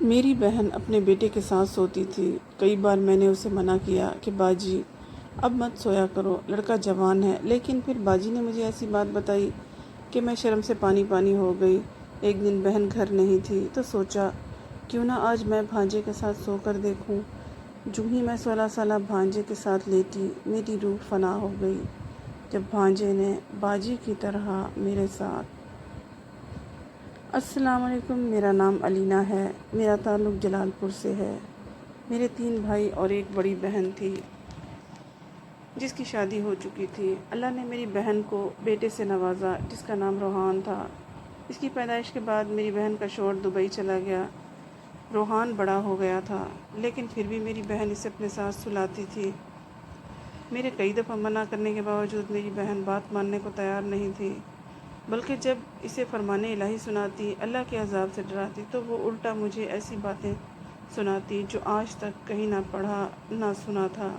میری بہن اپنے بیٹے کے ساتھ سوتی تھی۔ کئی بار میں نے اسے منع کیا کہ باجی اب مت سویا کرو، لڑکا جوان ہے، لیکن پھر باجی نے مجھے ایسی بات بتائی کہ میں شرم سے پانی پانی ہو گئی۔ ایک دن بہن گھر نہیں تھی تو سوچا کیوں نہ آج میں بھانجے کے ساتھ سو کر دیکھوں۔ جو ہی میں 16 سالہ بھانجے کے ساتھ لیٹی، میری روح فنا ہو گئی جب بھانجے نے باجی کی طرح میرے ساتھ۔ السلام علیکم، میرا نام علینا ہے، میرا تعلق جلال پور سے ہے۔ میرے 3 بھائی اور ایک بڑی بہن تھی جس کی شادی ہو چکی تھی۔ اللہ نے میری بہن کو بیٹے سے نوازا جس کا نام روحان تھا۔ اس کی پیدائش کے بعد میری بہن کا شوہر دبئی چلا گیا۔ روحان بڑا ہو گیا تھا لیکن پھر بھی میری بہن اسے اپنے ساتھ سلاتی تھی۔ میرے کئی دفعہ منع کرنے کے باوجود میری بہن بات ماننے کو تیار نہیں تھی، بلکہ جب اسے فرمان الہی سناتی، اللہ کے عذاب سے ڈراتی، تو وہ الٹا مجھے ایسی باتیں سناتی جو آج تک کہیں نہ پڑھا نہ سنا تھا۔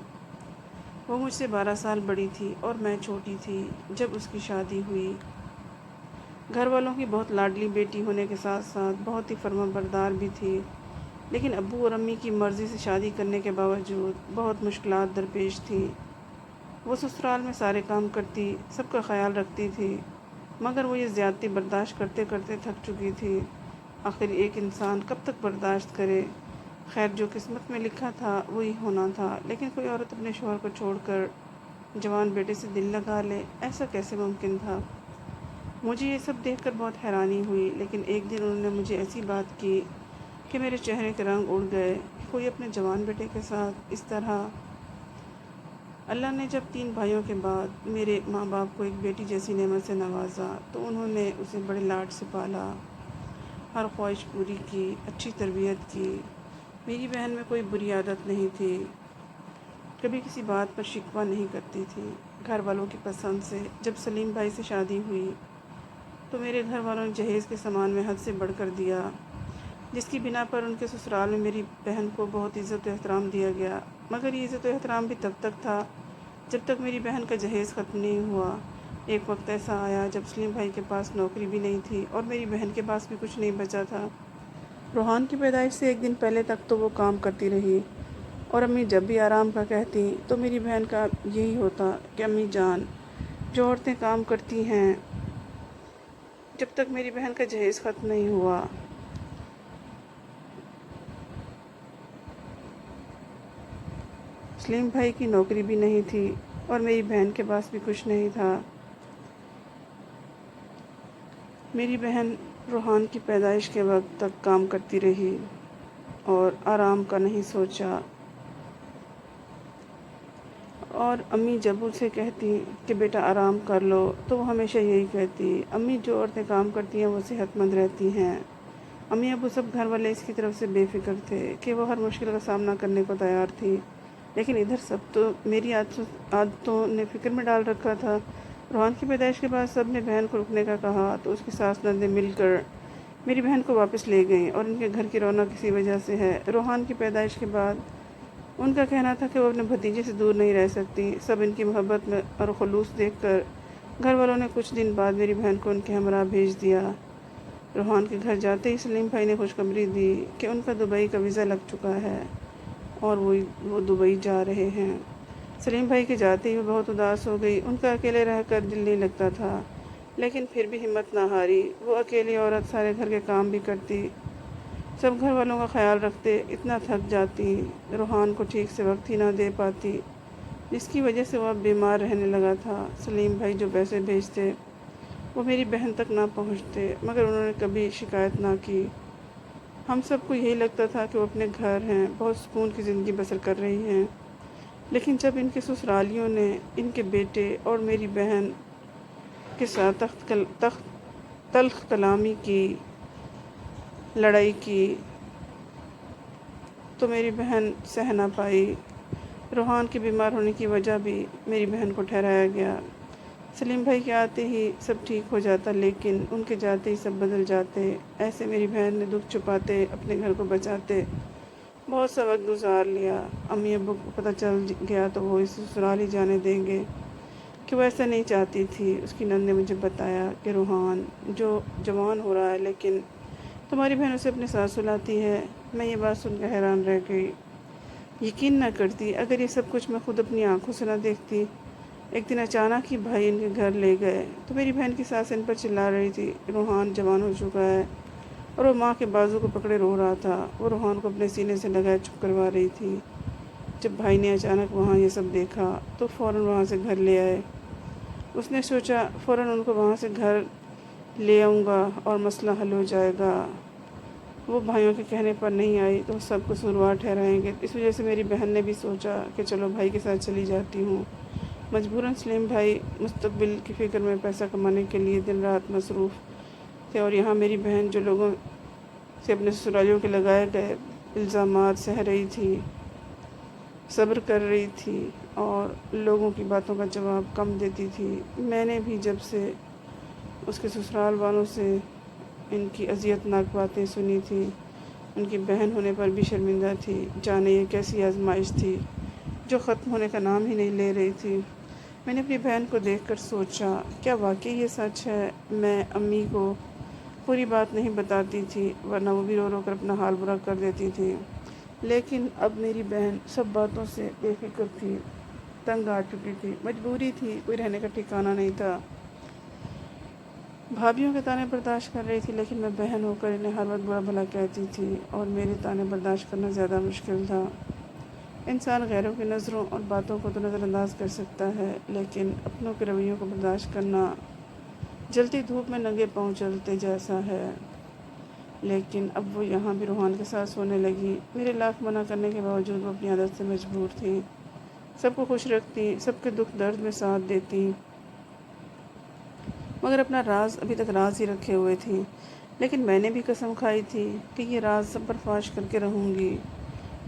وہ مجھ سے 12 سال بڑی تھی اور میں چھوٹی تھی جب اس کی شادی ہوئی۔ گھر والوں کی بہت لاڈلی بیٹی ہونے کے ساتھ ساتھ بہت ہی فرما بردار بھی تھی، لیکن ابو اور امی کی مرضی سے شادی کرنے کے باوجود بہت مشکلات درپیش تھیں۔ وہ سسرال میں سارے کام کرتی، سب کا خیال رکھتی تھی، مگر وہ یہ زیادتی برداشت کرتے کرتے تھک چکی تھی۔ آخر ایک انسان کب تک برداشت کرے؟ خیر، جو قسمت میں لکھا تھا وہی ہونا تھا، لیکن کوئی عورت اپنے شوہر کو چھوڑ کر جوان بیٹے سے دل لگا لے، ایسا کیسے ممکن تھا؟ مجھے یہ سب دیکھ کر بہت حیرانی ہوئی، لیکن ایک دن انہوں نے مجھے ایسی بات کی کہ میرے چہرے کے رنگ اڑ گئے کہ کوئی اپنے جوان بیٹے کے ساتھ اس طرح۔ اللہ نے جب 3 بھائیوں کے بعد میرے ماں باپ کو ایک بیٹی جیسی نعمت سے نوازا تو انہوں نے اسے بڑے لاڈ سے پالا، ہر خواہش پوری کی، اچھی تربیت کی۔ میری بہن میں کوئی بری عادت نہیں تھی، کبھی کسی بات پر شکوہ نہیں کرتی تھی۔ گھر والوں کی پسند سے جب سلیم بھائی سے شادی ہوئی تو میرے گھر والوں نے جہیز کے سامان میں حد سے بڑھ کر دیا، جس کی بنا پر ان کے سسرال میں میری بہن کو بہت عزت و احترام دیا گیا، مگر یہ عزت و احترام بھی تب تک تھا جب تک میری بہن کا جہیز ختم نہیں ہوا۔ ایک وقت ایسا آیا جب سلیم بھائی کے پاس نوکری بھی نہیں تھی اور میری بہن کے پاس بھی کچھ نہیں بچا تھا۔ روحان کی پیدائش سے ایک دن پہلے تک تو وہ کام کرتی رہی، اور امی جب بھی آرام کا کہتی تو میری بہن کا یہی ہوتا کہ امی جان، جو عورتیں کام کرتی ہیں جب تک میری بہن کا جہیز ختم نہیں ہوا۔ سلیم بھائی کی نوکری بھی نہیں تھی اور میری بہن کے پاس بھی کچھ نہیں تھا۔ میری بہن روحان کی پیدائش کے وقت تک کام کرتی رہی اور آرام کا نہیں سوچا، اور امی جب اسے کہتی کہ بیٹا آرام کر لو تو وہ ہمیشہ یہی کہتی، امی جو عورتیں کام کرتی ہیں وہ صحت مند رہتی ہیں۔ امی ابو سب گھر والے اس کی طرف سے بے فکر تھے کہ وہ ہر مشکل کا سامنا کرنے کو تیار تھی، لیکن ادھر سب تو میری عادتوں نے فکر میں ڈال رکھا تھا۔ روحان کی پیدائش کے بعد سب نے بہن کو رکنے کا کہا تو اس کی ساس نندیں مل کر میری بہن کو واپس لے گئیں، اور ان کے گھر کی رونق کسی وجہ سے ہے۔ روحان کی پیدائش کے بعد ان کا کہنا تھا کہ وہ اپنے بھتیجے سے دور نہیں رہ سکتی۔ سب ان کی محبت میں اور خلوص دیکھ کر گھر والوں نے کچھ دن بعد میری بہن کو ان کے ہمراہ بھیج دیا۔ روحان کے گھر جاتے ہی سلیم بھائی نے خوشخبری دی کہ ان کا دبئی کا ویزا لگ چکا ہے اور وہ دبئی جا رہے ہیں۔ سلیم بھائی کے جاتے ہی وہ بہت اداس ہو گئی، ان کا اکیلے رہ کر دل نہیں لگتا تھا، لیکن پھر بھی ہمت نہ ہاری۔ وہ اکیلی عورت سارے گھر کے کام بھی کرتی، سب گھر والوں کا خیال رکھتے، اتنا تھک جاتی، روحان کو ٹھیک سے وقت ہی نہ دے پاتی، جس کی وجہ سے وہ اب بیمار رہنے لگا تھا۔ سلیم بھائی جو پیسے بھیجتے وہ میری بہن تک نہ پہنچتے، مگر انہوں نے کبھی شکایت نہ کی۔ ہم سب کو یہی لگتا تھا کہ وہ اپنے گھر ہیں، بہت سکون کی زندگی بسر کر رہی ہیں، لیکن جب ان کے سسرالیوں نے ان کے بیٹے اور میری بہن کے ساتھ تلخ کلامی کی، لڑائی کی، تو میری بہن سہ نہ پائی۔ روحان کے بیمار ہونے کی وجہ بھی میری بہن کو ٹھہرایا گیا۔ سلیم بھائی کے آتے ہی سب ٹھیک ہو جاتا، لیکن ان کے جاتے ہی سب بدل جاتے۔ ایسے میری بہن نے دکھ چھپاتے، اپنے گھر کو بچاتے بہت سا وقت گزار لیا۔ امی ابو کو پتہ چل گیا تو وہ اسے سسرال ہی جانے دیں گے کہ وہ ایسا نہیں چاہتی تھی۔ اس کی نند نے مجھے بتایا کہ روحان جو جوان ہو رہا ہے، لیکن تمہاری بہن اسے اپنے ساتھ سلاتی ہے، میں یہ بات سن کر حیران رہ گئی، یقین نہ کرتی اگر یہ سب کچھ میں خود اپنی آنکھوں سے نہ دیکھتی۔ ایک دن اچانک ہی بھائی ان کے گھر لے گئے تو میری بہن کی ساس ان پر چلا رہی تھی، روحان جوان ہو چکا ہے اور وہ ماں کے بازو کو پکڑے رو رہا تھا۔ وہ روحان کو اپنے سینے سے لگائے چپ کروا رہی تھی۔ جب بھائی نے اچانک وہاں یہ سب دیکھا تو فوراً وہاں سے گھر لے آئے۔ اس نے سوچا فوراً ان کو وہاں سے گھر لے آؤں گا اور مسئلہ حل ہو جائے گا۔ وہ بھائیوں کے کہنے پر نہیں آئی تو سب کو قصوروار ٹھہرائیں گے۔ اس وجہ سے میری بہن نے بھی سوچا کہ چلو بھائی کے ساتھ چلی جاتی ہوں۔ مجبوراً سلیم بھائی مستقبل کی فکر میں پیسہ کمانے کے لیے دن رات مصروف تھے، اور یہاں میری بہن جو لوگوں سے اپنے سسرالیوں کے لگائے گئے الزامات سہ رہی تھی، صبر کر رہی تھی اور لوگوں کی باتوں کا جواب کم دیتی تھی۔ میں نے بھی جب سے اس کے سسرال والوں سے ان کی اذیت ناک باتیں سنی تھی، ان کی بہن ہونے پر بھی شرمندہ تھی۔ جانے یہ کیسی آزمائش تھی جو ختم ہونے کا نام ہی نہیں لے رہی تھی۔ میں نے اپنی بہن کو دیکھ کر سوچا کیا واقعی یہ سچ ہے؟ میں امی کو پوری بات نہیں بتاتی تھی ورنہ وہ بھی رو رو کر اپنا حال برا کر دیتی تھی، لیکن اب میری بہن سب باتوں سے بے فکر تھی، تنگ آ چکی تھی، مجبوری تھی، کوئی رہنے کا ٹھکانہ نہیں تھا۔ بھابھیوں کے تانے برداشت کر رہی تھی لیکن میں بہن ہو کر انہیں ہر وقت برا بھلا کہتی تھی اور میرے تانے برداشت کرنا زیادہ مشکل تھا۔ انسان غیروں کی نظروں اور باتوں کو تو نظر انداز کر سکتا ہے، لیکن اپنوں کے رویوں کو برداشت کرنا جلتی دھوپ میں ننگے پاؤں چلتے جیسا ہے۔ لیکن اب وہ یہاں بھی روحان کے ساتھ سونے لگی۔ میرے لاکھ منع کرنے کے باوجود وہ اپنی عادت سے مجبور تھی، سب کو خوش رکھتی، سب کے دکھ درد میں ساتھ دیتی، مگر اپنا راز ابھی تک راز ہی رکھے ہوئے تھی۔ لیکن میں نے بھی قسم کھائی تھی کہ یہ راز سب پر فاش کر کے رہوں گی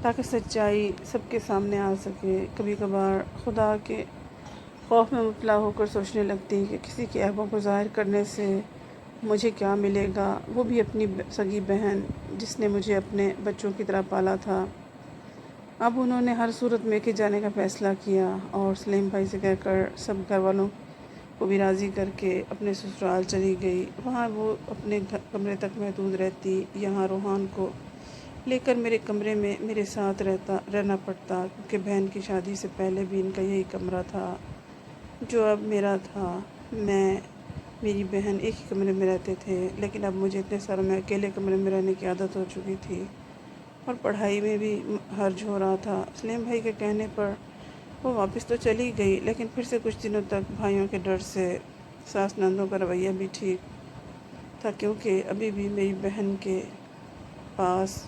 تاکہ سچائی سب کے سامنے آ سکے۔ کبھی کبھار خدا کے خوف میں مبتلا ہو کر سوچنے لگتی کہ کسی کے عیبوں کو ظاہر کرنے سے مجھے کیا ملے گا، وہ بھی اپنی سگی بہن جس نے مجھے اپنے بچوں کی طرح پالا تھا۔ اب انہوں نے ہر صورت میں کہ جانے کا فیصلہ کیا اور سلیم بھائی سے کہہ کر سب گھر والوں کو بھی راضی کر کے اپنے سسرال چلی گئی۔ وہاں وہ اپنے کمرے تک محدود رہتی، یہاں روحان کو لے کر میرے کمرے میں میرے ساتھ رہنا پڑتا، کیونکہ بہن کی شادی سے پہلے بھی ان کا یہی کمرہ تھا جو اب میرا تھا۔ میں میری بہن ایک ہی کمرے میں رہتے تھے، لیکن اب مجھے اتنے ساروں میں اکیلے کمرے میں رہنے کی عادت ہو چکی تھی اور پڑھائی میں بھی حرج ہو رہا تھا۔ سلیم بھائی کے کہنے پر وہ واپس تو چلی گئی، لیکن پھر سے کچھ دنوں تک بھائیوں کے ڈر سے ساس نندوں کا رویہ بھی ٹھیک تھا، کیونکہ ابھی بھی میری بہن کے پاس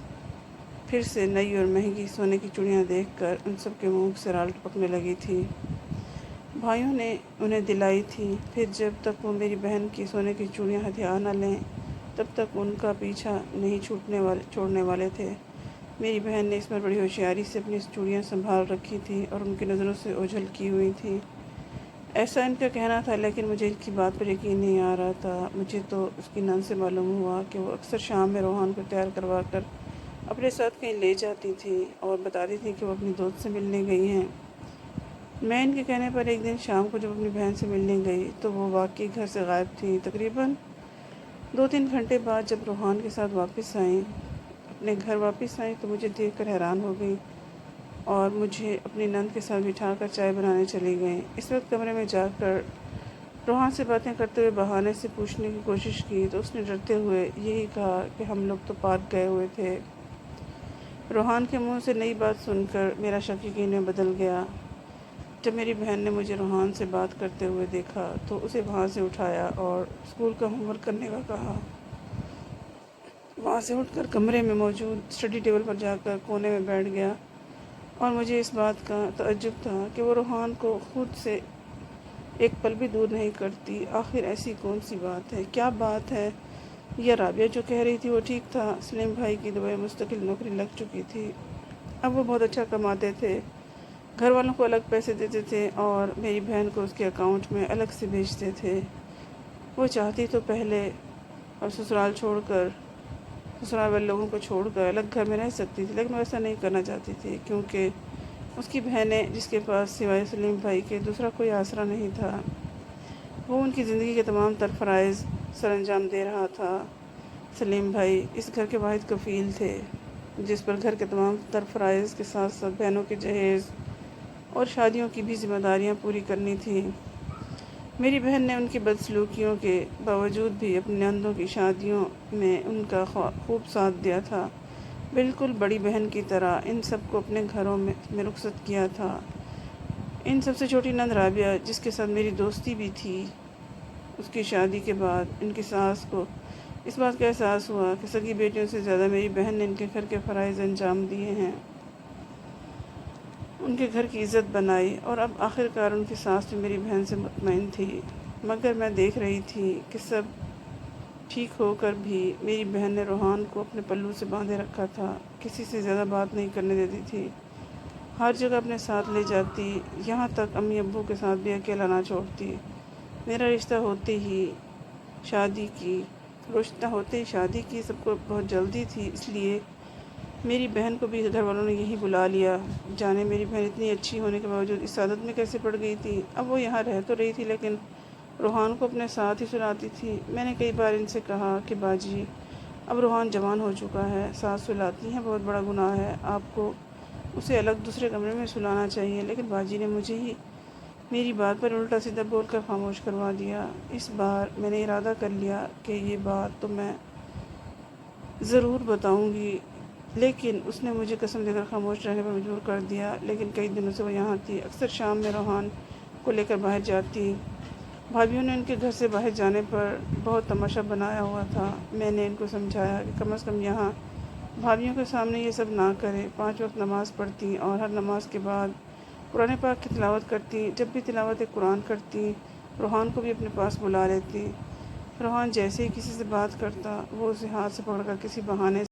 پھر سے نئی اور مہنگی سونے کی چوڑیاں دیکھ کر ان سب کے منہ سے رال ٹپکنے لگی تھی۔ بھائیوں نے انہیں دلائی تھی، پھر جب تک وہ میری بہن کی سونے کی چوڑیاں ہتھیار نہ لیں تب تک ان کا پیچھا نہیں چھوڑنے والے تھے۔ میری بہن نے اس پر بڑی ہوشیاری سے اپنی چوڑیاں سنبھال رکھی تھی اور ان کی نظروں سے اوجھل کی ہوئی تھی۔ ایسا ان کا کہنا تھا، لیکن مجھے ان کی بات پر یقین نہیں آ رہا تھا۔ مجھے تو اس کی نند سے معلوم ہوا کہ وہ اکثر شام میں روحان کو تیار کروا کر اپنے ساتھ کہیں لے جاتی تھی اور بتاتی تھی کہ وہ اپنی دوست سے ملنے گئی ہیں۔ میں ان کے کہنے پر ایک دن شام کو جب اپنی بہن سے ملنے گئی تو وہ واقعی گھر سے غائب تھی۔ تقریباً 2-3 گھنٹے بعد جب روحان کے ساتھ اپنے گھر واپس آئیں تو مجھے دیکھ کر حیران ہو گئی اور مجھے اپنی نند کے ساتھ بٹھا کر چائے بنانے چلی گئیں۔ اس وقت کمرے میں جا کر روحان سے باتیں کرتے ہوئے بہانے سے پوچھنے کی کوشش کی تو اس نے ڈرتے ہوئے یہی کہا کہ ہم لوگ تو پارک گئے ہوئے تھے۔ روحان کے منہ سے نئی بات سن کر میرا شک یقین میں بدل گیا۔ جب میری بہن نے مجھے روحان سے بات کرتے ہوئے دیکھا تو اسے وہاں سے اٹھایا اور اسکول کا ہوم ورک کرنے کا کہا۔ وہاں سے اٹھ کر کمرے میں موجود اسٹڈی ٹیبل پر جا کر کونے میں بیٹھ گیا اور مجھے اس بات کا تعجب تھا کہ وہ روحان کو خود سے ایک پل بھی دور نہیں کرتی۔ آخر ایسی کون سی بات ہے؟ کیا بات ہے؟ یا رابعہ جو کہہ رہی تھی وہ ٹھیک تھا؟ سلیم بھائی کی دبئی مستقل نوکری لگ چکی تھی، اب وہ بہت اچھا کماتے تھے، گھر والوں کو الگ پیسے دیتے تھے اور میری بہن کو اس کے اکاؤنٹ میں الگ سے بھیجتے تھے۔ وہ چاہتی تو پہلے اور سسرال والے لوگوں کو چھوڑ کر الگ گھر میں رہ سکتی تھی، لیکن وہ ایسا نہیں کرنا چاہتی تھی کیونکہ اس کی بہنیں جس کے پاس سوائے سلیم بھائی کے دوسرا کوئی آسرا نہیں تھا، وہ ان کی زندگی کے تمام تر فرائض سر انجام دے رہا تھا۔ سلیم بھائی اس گھر کے واحد کفیل تھے۔ جس پر گھر کے تمام تر فرائض کے ساتھ ساتھ بہنوں کے جہیز اور شادیوں کی بھی ذمہ داریاں پوری کرنی تھیں۔ میری بہن نے ان کی بدسلوکیوں کے باوجود بھی اپنے نندوں کی شادیوں میں ان کا خوب ساتھ دیا تھا، بالکل بڑی بہن کی طرح ان سب کو اپنے گھروں میں رخصت کیا تھا۔ ان سب سے چھوٹی نند رابعہ، جس کے ساتھ میری دوستی بھی تھی، اس کی شادی کے بعد ان کی ساس کو اس بات کا احساس ہوا کہ سگی بیٹیوں سے زیادہ میری بہن نے ان کے گھر کے فرائض انجام دیے ہیں، ان کے گھر کی عزت بنائی، اور اب آخر کار ان کی ساس بھی میری بہن سے مطمئن تھی۔ مگر میں دیکھ رہی تھی کہ سب ٹھیک ہو کر بھی میری بہن نے روحان کو اپنے پلو سے باندھے رکھا تھا، کسی سے زیادہ بات نہیں کرنے دیتی تھی، ہر جگہ اپنے ساتھ لے جاتی، یہاں تک امی ابو کے ساتھ بھی اکیلا نہ چھوڑتی۔ میرا رشتہ ہوتے ہی شادی کی سب کو بہت جلدی تھی، اس لیے میری بہن کو بھی گھر والوں نے یہیں بلا لیا۔ جانے میری بہن اتنی اچھی ہونے کے باوجود اس عادت میں کیسے پڑ گئی تھی۔ اب وہ یہاں رہ تو رہی تھی لیکن روحان کو اپنے ساتھ ہی سلاتی تھی۔ میں نے کئی بار ان سے کہا کہ باجی اب روحان جوان ہو چکا ہے، ساتھ سلاتی ہیں، بہت بڑا گناہ ہے، آپ کو اسے الگ دوسرے کمرے میں سلانا چاہیے، لیکن باجی نے مجھے ہی میری بات پر الٹا سیدھا بول کر خاموش کروا دیا۔ اس بار میں نے ارادہ کر لیا کہ یہ بات تو میں ضرور بتاؤں گی، لیکن اس نے مجھے قسم دے کر خاموش رہنے پر مجبور کر دیا۔ لیکن کئی دنوں سے وہ یہاں تھی، اکثر شام میں روحان کو لے کر باہر جاتی۔ بھابھیوں نے ان کے گھر سے باہر جانے پر بہت تماشا بنایا ہوا تھا۔ میں نے ان کو سمجھایا کہ کم از کم یہاں بھابھیوں کے سامنے یہ سب نہ کرے۔ 5 وقت نماز پڑھتی اور ہر نماز کے بعد قرآن پاک کی تلاوت کرتی۔ جب بھی تلاوت قرآن کرتی روحان کو بھی اپنے پاس بلا لیتی۔ روحان جیسے ہی کسی سے بات کرتا وہ اسے ہاتھ سے پکڑ کر کسی بہانے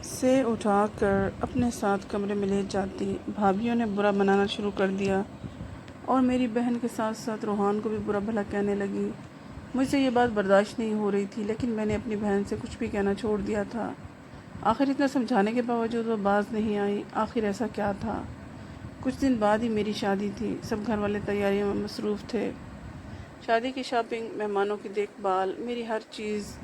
سے اٹھا کر اپنے ساتھ کمرے میں لے جاتی۔ بھابھیوں نے برا منانا شروع کر دیا اور میری بہن کے ساتھ ساتھ روحان کو بھی برا بھلا کہنے لگی۔ مجھ سے یہ بات برداشت نہیں ہو رہی تھی، لیکن میں نے اپنی بہن سے کچھ بھی کہنا چھوڑ دیا تھا۔ آخر اتنا سمجھانے کے باوجود وہ باز نہیں آئی۔ آخر ایسا کیا تھا؟ کچھ دن بعد ہی میری شادی تھی، سب گھر والے تیاریوں میں مصروف تھے۔ شادی کی شاپنگ، مہمانوں کی دیکھ بھال، میری ہر چیز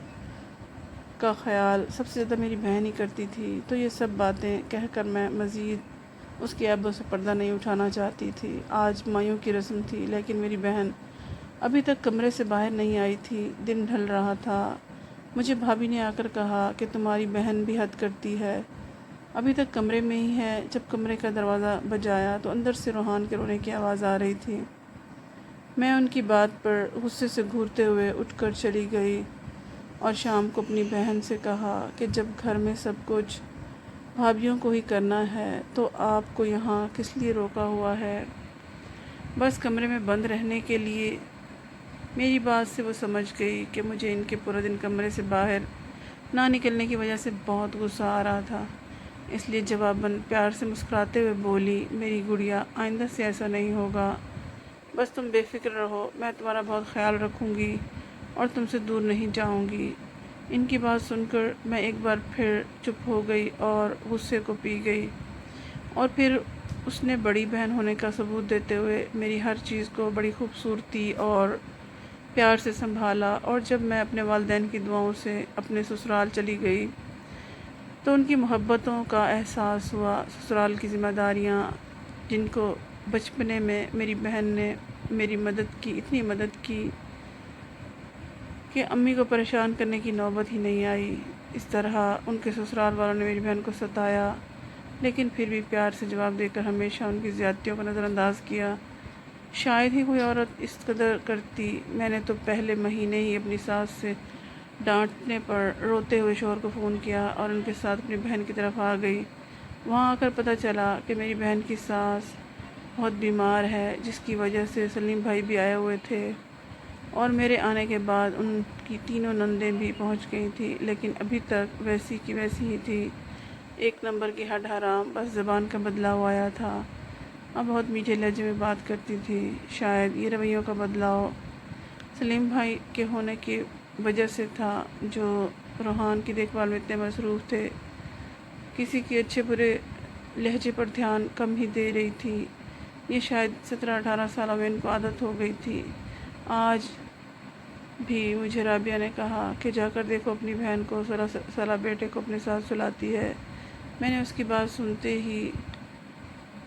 کا خیال سب سے زیادہ میری بہن ہی کرتی تھی، تو یہ سب باتیں کہہ کر میں مزید اس کی عیبوں سے پردہ نہیں اٹھانا چاہتی تھی۔ آج مایوں کی رسم تھی، لیکن میری بہن ابھی تک کمرے سے باہر نہیں آئی تھی۔ دن ڈھل رہا تھا۔ مجھے بھابھی نے آ کر کہا کہ تمہاری بہن بھی حد کرتی ہے، ابھی تک کمرے میں ہی ہے۔ جب کمرے کا دروازہ بجایا تو اندر سے روحان کے رونے کی آواز آ رہی تھی۔ میں ان کی بات پر غصے سے گھورتے ہوئے اٹھ کر چلی گئی اور شام کو اپنی بہن سے کہا کہ جب گھر میں سب کچھ بھابھیوں کو ہی کرنا ہے تو آپ کو یہاں کس لیے روکا ہوا ہے؟ بس کمرے میں بند رہنے کے لیے؟ میری بات سے وہ سمجھ گئی کہ مجھے ان کے پورا دن کمرے سے باہر نہ نکلنے کی وجہ سے بہت غصہ آ رہا تھا، اس لیے جواباً پیار سے مسکراتے ہوئے بولی، میری گڑیا آئندہ سے ایسا نہیں ہوگا، بس تم بے فکر رہو، میں تمہارا بہت خیال رکھوں گی اور تم سے دور نہیں جاؤں گی۔ ان کی بات سن کر میں ایک بار پھر چپ ہو گئی اور غصے کو پی گئی، اور پھر اس نے بڑی بہن ہونے کا ثبوت دیتے ہوئے میری ہر چیز کو بڑی خوبصورتی اور پیار سے سنبھالا، اور جب میں اپنے والدین کی دعاؤں سے اپنے سسرال چلی گئی تو ان کی محبتوں کا احساس ہوا۔ سسرال کی ذمہ داریاں جن کو بچپنے میں میری بہن نے میری اتنی مدد کی کہ امی کو پریشان کرنے کی نوبت ہی نہیں آئی۔ اس طرح ان کے سسرال والوں نے میری بہن کو ستایا، لیکن پھر بھی پیار سے جواب دے کر ہمیشہ ان کی زیادتیوں کو نظر انداز کیا۔ شاید ہی کوئی عورت اس قدر کرتی۔ میں نے تو پہلے مہینے ہی اپنی ساس سے ڈانٹنے پر روتے ہوئے شوہر کو فون کیا اور ان کے ساتھ اپنی بہن کی طرف آ گئی۔ وہاں آ کر پتہ چلا کہ میری بہن کی ساس بہت بیمار ہے، جس کی وجہ سے سلیم بھائی بھی آئے ہوئے تھے، اور میرے آنے کے بعد ان کی تینوں نندیں بھی پہنچ گئی تھیں، لیکن ابھی تک ویسی کی ویسی ہی تھی، ایک نمبر کی ہڈ حرام، بس زبان کا بدلاؤ آیا تھا۔ اب بہت میٹھے لہجے میں بات کرتی تھی۔ شاید یہ رویوں کا بدلاؤ سلیم بھائی کے ہونے کی وجہ سے تھا، جو روحان کی دیکھ بھال میں اتنے مصروف تھے، کسی کے اچھے برے لہجے پر دھیان کم ہی دے رہی تھی۔ یہ شاید 17-18 سالوں میں ان کو عادت ہو گئی تھی۔ آج بھی مجھے رابعہ نے کہا کہ جا کر دیکھو اپنی بہن کو، سلا بیٹے کو اپنے ساتھ سلاتی ہے۔ میں نے اس کی بات سنتے ہی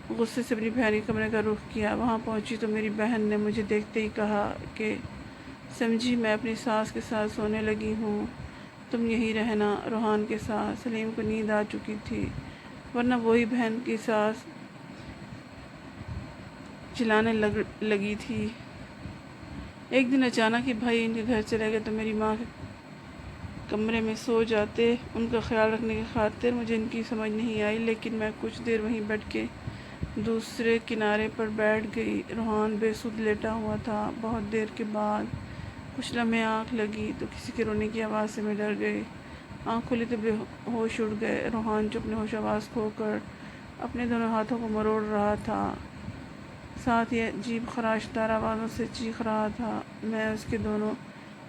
غصے سے اپنی بہن کے کمرے کا رخ کیا۔ وہاں پہنچی تو میری بہن نے مجھے دیکھتے ہی کہا کہ سمجھی میں اپنی ساس کے ساتھ سونے لگی ہوں، تم یہی رہنا روحان کے ساتھ۔ سلیم کو نیند آ چکی تھی، ورنہ وہی بہن کی ساس چلانے لگی تھی۔ ایک دن اچانک ہی بھائی ان کے گھر چلے گئے تو میری ماں کے کمرے میں سو جاتے۔ ان کا خیال رکھنے کی خاطر مجھے ان کی سمجھ نہیں آئی، لیکن میں کچھ دیر وہیں بیٹھ کے دوسرے کنارے پر بیٹھ گئی۔ روحان بے سود لیٹا ہوا تھا۔ بہت دیر کے بعد کچھ لمحے آنکھ لگی تو کسی کے رونے کی آواز سے میں ڈر گئی۔ آنکھ کھلی تو بے ہوش اڑ گئے۔ روحان جو اپنے ہوش آواز کھو کر اپنے دونوں ہاتھوں کو مروڑ رہا تھا، ساتھ ہی عجیب خراش دار آوازوں سے چیخ رہا تھا۔ میں اس کے دونوں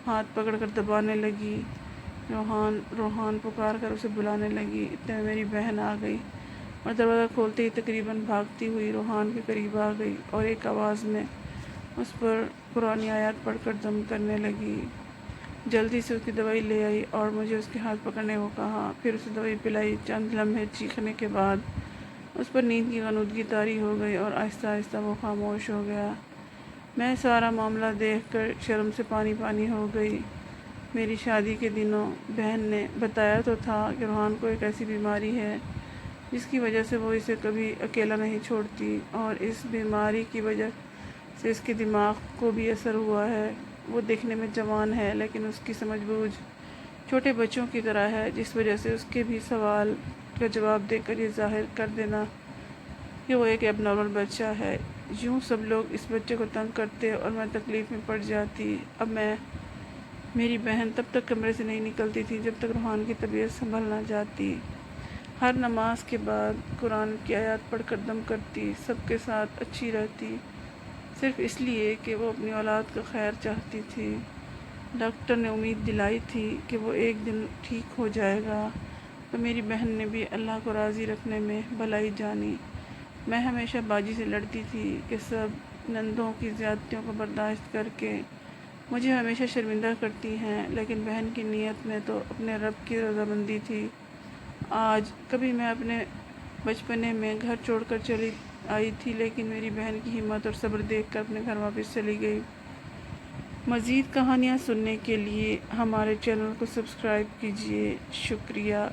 ہاتھ پکڑ کر دبانے لگی۔ روحان روحان پکار کر اسے بلانے لگی۔ اتنے میں میری بہن آ گئی اور دروازہ کھولتے ہی تقریباً بھاگتی ہوئی روحان کے قریب آ گئی اور ایک آواز میں اس پر قرآنی آیات پڑھ کر دم کرنے لگی۔ جلدی سے اس کی دوائی لے آئی اور مجھے اس کے ہاتھ پکڑنے کو کہا، پھر اسے دوائی پلائی۔ چند لمحے چیخنے کے بعد اس پر نیند کی غنودگی طاری ہو گئی اور آہستہ آہستہ وہ خاموش ہو گیا۔ میں سارا معاملہ دیکھ کر شرم سے پانی پانی ہو گئی۔ میری شادی کے دنوں بہن نے بتایا تو تھا کہ روحان کو ایک ایسی بیماری ہے جس کی وجہ سے وہ اسے کبھی اکیلا نہیں چھوڑتی، اور اس بیماری کی وجہ سے اس کے دماغ کو بھی اثر ہوا ہے۔ وہ دیکھنے میں جوان ہے، لیکن اس کی سمجھ بوجھ چھوٹے بچوں کی طرح ہے، جس وجہ سے اس کے بھی سوال کا جواب دے کر یہ ظاہر کر دینا کہ وہ ایک اب نارمل بچہ ہے۔ یوں سب لوگ اس بچے کو تنگ کرتے اور میں تکلیف میں پڑ جاتی۔ اب میری بہن تب تک کمرے سے نہیں نکلتی تھی جب تک روحان کی طبیعت سنبھل نہ جاتی۔ ہر نماز کے بعد قرآن کی آیات پڑھ کر دم کرتی، سب کے ساتھ اچھی رہتی، صرف اس لیے کہ وہ اپنی اولاد کا خیر چاہتی تھی۔ ڈاکٹر نے امید دلائی تھی کہ وہ ایک دن ٹھیک ہو جائے گا، تو میری بہن نے بھی اللہ کو راضی رکھنے میں بھلائی جانی۔ میں ہمیشہ باجی سے لڑتی تھی کہ سب نندوں کی زیادتیوں کو برداشت کر کے مجھے ہمیشہ شرمندہ کرتی ہیں، لیکن بہن کی نیت میں تو اپنے رب کی رضامندی تھی۔ آج کبھی میں اپنے بچپنے میں گھر چھوڑ کر چلی آئی تھی، لیکن میری بہن کی ہمت اور صبر دیکھ کر اپنے گھر واپس چلی گئی۔ مزید کہانیاں سننے کے لیے ہمارے چینل کو سبسکرائب کیجیے۔ شکریہ۔